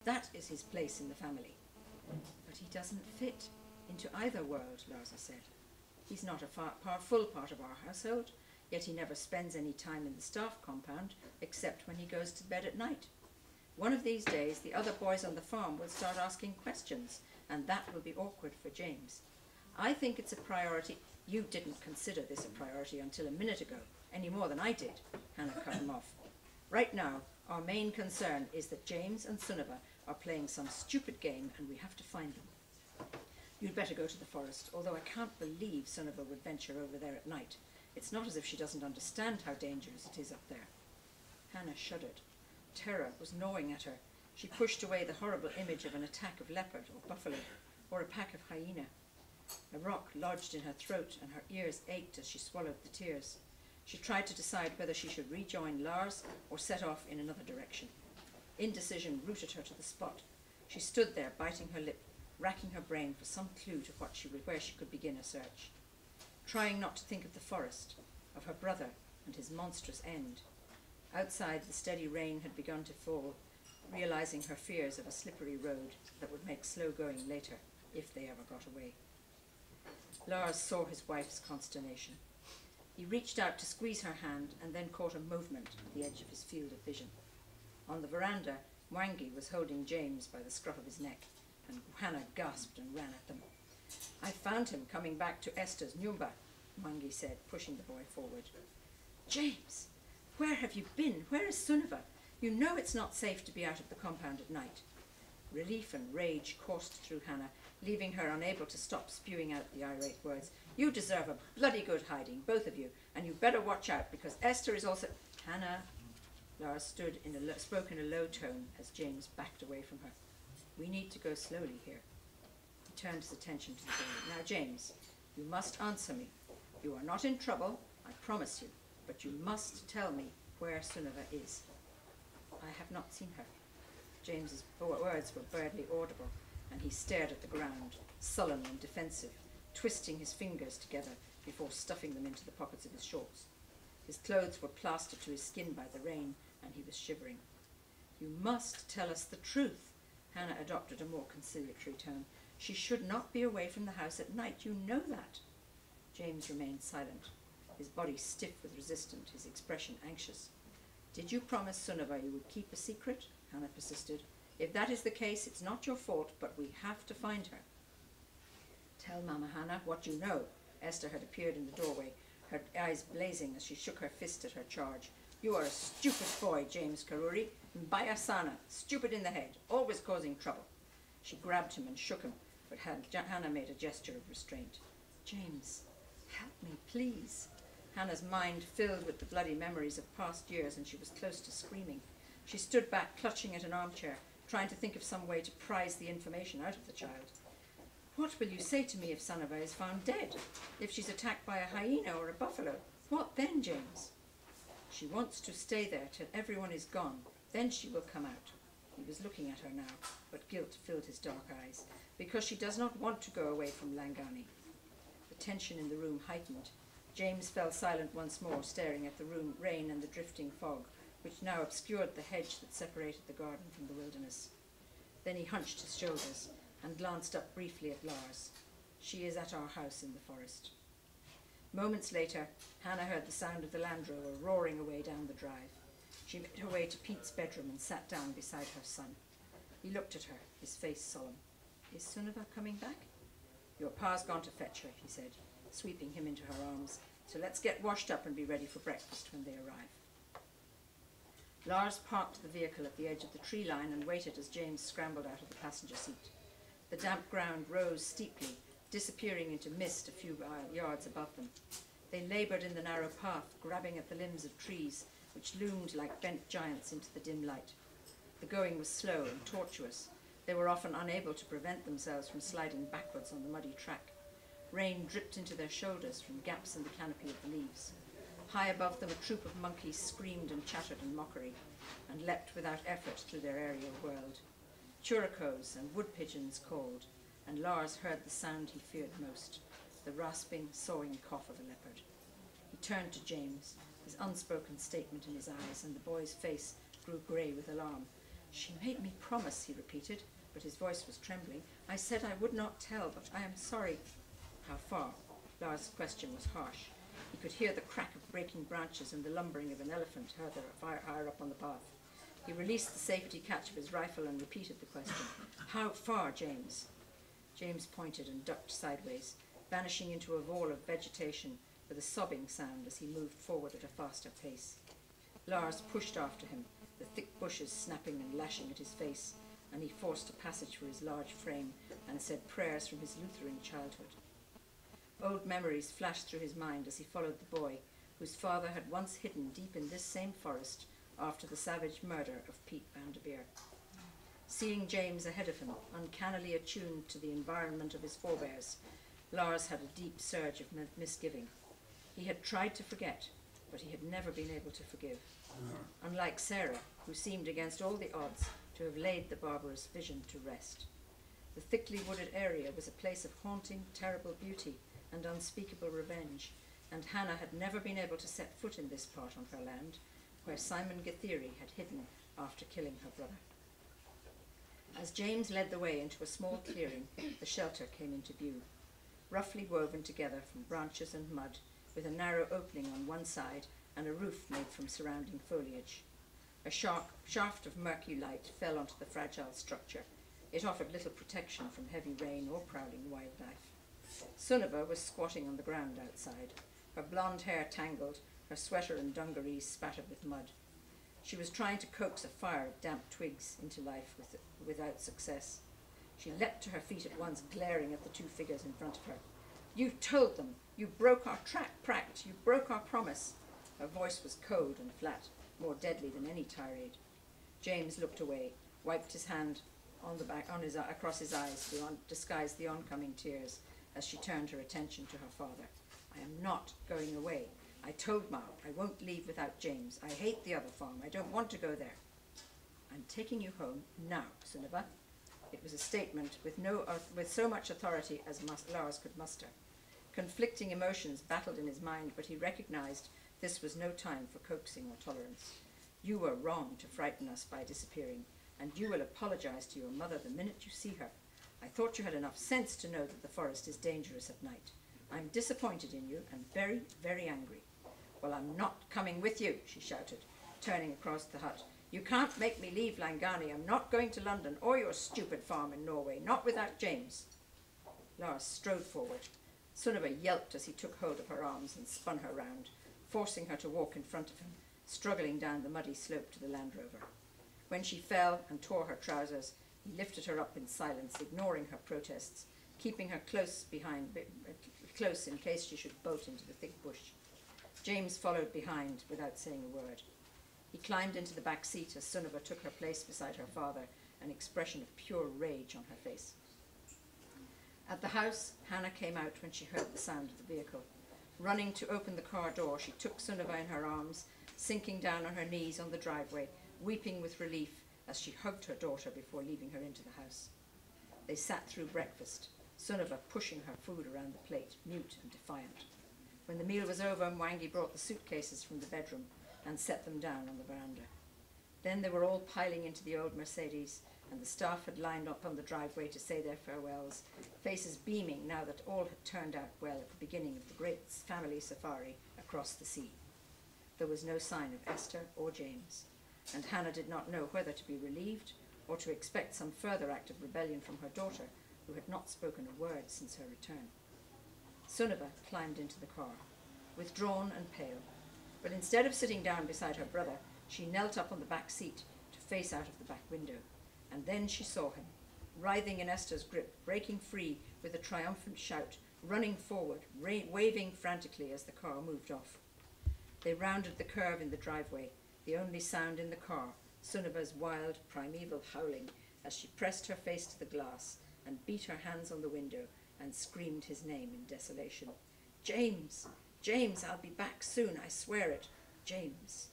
That is his place in the family. But he doesn't fit into either world, Larsa said. He's not a full part of our household, yet he never spends any time in the staff compound except when he goes to bed at night. One of these days, the other boys on the farm will start asking questions, and that will be awkward for James. I think it's a priority. You didn't consider this a priority until a minute ago, any more than I did, Hannah cut him off. Right now, our main concern is that James and Sunniva are playing some stupid game and we have to find them. You'd better go to the forest, although I can't believe Sunniva would venture over there at night. It's not as if she doesn't understand how dangerous it is up there. Hannah shuddered. Terror was gnawing at her. She pushed away the horrible image of an attack of leopard or buffalo, or a pack of hyena. A rock lodged in her throat and her ears ached as she swallowed the tears. She tried to decide whether she should rejoin Lars or set off in another direction. Indecision rooted her to the spot. She stood there, biting her lip, racking her brain for some clue to where she could begin a search. Trying not to think of the forest, of her brother and his monstrous end. Outside, the steady rain had begun to fall, realizing her fears of a slippery road that would make slow going later, if they ever got away. Lars saw his wife's consternation. He reached out to squeeze her hand and then caught a movement at the edge of his field of vision. On the veranda, Mwangi was holding James by the scruff of his neck, and Hannah gasped and ran at them. I found him coming back to Esther's nyumba, Mwangi said, pushing the boy forward. James, where have you been? Where is Sunniva? You know it's not safe to be out of the compound at night. Relief and rage coursed through Hannah, leaving her unable to stop spewing out the irate words. You deserve a bloody good hiding, both of you, and you better watch out, because Esther is also... Hannah, Lars spoke in a low tone as James backed away from her. We need to go slowly here. He turned his attention to the boy. Now, James, you must answer me. You are not in trouble, I promise you, but you must tell me where Sunniva is. I have not seen her. James's words were barely audible, and he stared at the ground, sullen and defensive, twisting his fingers together before stuffing them into the pockets of his shorts. His clothes were plastered to his skin by the rain, and he was shivering. You must tell us the truth. Hannah adopted a more conciliatory tone. She should not be away from the house at night. You know that. James remained silent, his body stiff with resistance, his expression anxious. Did you promise Sunniva you would keep a secret? Hannah persisted. If that is the case, it's not your fault, but we have to find her. Tell Mama Hannah what you know. Esther had appeared in the doorway, her eyes blazing as she shook her fist at her charge. You are a stupid boy, James Karuri. Bayasana, stupid in the head, always causing trouble. She grabbed him and shook him, but Hannah made a gesture of restraint. James, help me, please. Hannah's mind filled with the bloody memories of past years, and she was close to screaming. She stood back, clutching at an armchair, trying to think of some way to prise the information out of the child. What will you say to me if Sunniva is found dead? If she's attacked by a hyena or a buffalo? What then, James? She wants to stay there till everyone is gone. Then she will come out. He was looking at her now, but guilt filled his dark eyes, because she does not want to go away from Langani. The tension in the room heightened. James fell silent once more, staring at the rain and the drifting fog, which now obscured the hedge that separated the garden from the wilderness. Then he hunched his shoulders and glanced up briefly at Lars. She is at our house in the forest. Moments later, Hannah heard the sound of the Land Rover roaring away down the drive. She made her way to Pete's bedroom and sat down beside her son. He looked at her, his face solemn. Is Sunniva coming back? Your pa's gone to fetch her, he said, sweeping him into her arms. So let's get washed up and be ready for breakfast when they arrive. Lars parked the vehicle at the edge of the tree line and waited as James scrambled out of the passenger seat. The damp ground rose steeply, disappearing into mist a few yards above them. They laboured in the narrow path, grabbing at the limbs of trees, which loomed like bent giants into the dim light. The going was slow and tortuous. They were often unable to prevent themselves from sliding backwards on the muddy track. Rain dripped into their shoulders from gaps in the canopy of the leaves. High above them, a troop of monkeys screamed and chattered in mockery, and leapt without effort through their aerial world. Churicos and wood pigeons called, and Lars heard the sound he feared most, the rasping, sawing cough of a leopard. He turned to James, his unspoken statement in his eyes, and the boy's face grew grey with alarm. She made me promise, he repeated, but his voice was trembling. I said I would not tell, but I am sorry. How far? Lars' question was harsh. He could hear the crack of breaking branches and the lumbering of an elephant higher up on the path. He released the safety catch of his rifle and repeated the question. How far, James? James pointed and ducked sideways, vanishing into a wall of vegetation with a sobbing sound as he moved forward at a faster pace. Lars pushed after him, the thick bushes snapping and lashing at his face, and he forced a passage for his large frame and said prayers from his Lutheran childhood. Old memories flashed through his mind as he followed the boy, whose father had once hidden deep in this same forest after the savage murder of Pete Vanderbeer. Seeing James ahead of him, uncannily attuned to the environment of his forebears, Lars had a deep surge of misgiving. He had tried to forget, but he had never been able to forgive. Unlike Sarah, who seemed against all the odds to have laid the barbarous vision to rest. The thickly wooded area was a place of haunting, terrible beauty and unspeakable revenge, and Hannah had never been able to set foot in this part on her land, where Simon Githeri had hidden after killing her brother. As James led the way into a small clearing, the shelter came into view, roughly woven together from branches and mud, with a narrow opening on one side and a roof made from surrounding foliage. A shaft of murky light fell onto the fragile structure. It offered little protection from heavy rain or prowling wildlife. Sunniva was squatting on the ground outside, her blonde hair tangled, her sweater and dungarees spattered with mud. She was trying to coax a fire of damp twigs into life without success. She leapt to her feet at once, glaring at the two figures in front of her. You told them! You broke our pact! You broke our promise! Her voice was cold and flat, more deadly than any tirade. James looked away, wiped his hand across his eyes to disguise the oncoming tears as she turned her attention to her father. I am not going away. I told Ma I won't leave without James. I hate the other farm. I don't want to go there. I'm taking you home now, Sunniva. It was a statement with so much authority as Lars could muster. Conflicting emotions battled in his mind, but he recognized this was no time for coaxing or tolerance. You were wrong to frighten us by disappearing, and you will apologize to your mother the minute you see her. I thought you had enough sense to know that the forest is dangerous at night. I'm disappointed in you and very, very angry. Well, I'm not coming with you, she shouted, turning across the hut. You can't make me leave Langani. I'm not going to London or your stupid farm in Norway, not without James. Lars strode forward. Sunniva yelped as he took hold of her arms and spun her round, forcing her to walk in front of him, struggling down the muddy slope to the Land Rover. When she fell and tore her trousers, he lifted her up in silence, ignoring her protests, keeping her close in case she should bolt into the thick bush. James followed behind without saying a word. He climbed into the back seat as Sunniva took her place beside her father, an expression of pure rage on her face. At the house, Hannah came out when she heard the sound of the vehicle. Running to open the car door, she took Sunniva in her arms, sinking down on her knees on the driveway, weeping with relief as she hugged her daughter before leaving her into the house. They sat through breakfast, Sunniva pushing her food around the plate, mute and defiant. When the meal was over, Mwangi brought the suitcases from the bedroom and set them down on the veranda. Then they were all piling into the old Mercedes, and the staff had lined up on the driveway to say their farewells, faces beaming now that all had turned out well at the beginning of the great family safari across the sea. There was no sign of Esther or James, and Hannah did not know whether to be relieved or to expect some further act of rebellion from her daughter, who had not spoken a word since her return. Sunniva climbed into the car, withdrawn and pale, but instead of sitting down beside her brother, she knelt up on the back seat to face out of the back window, and then she saw him, writhing in Esther's grip, breaking free with a triumphant shout, running forward, waving frantically as the car moved off. They rounded the curve in the driveway, the only sound in the car, Sunniva's wild, primeval howling as she pressed her face to the glass and beat her hands on the window and screamed his name in desolation. James! James, I'll be back soon, I swear it. James!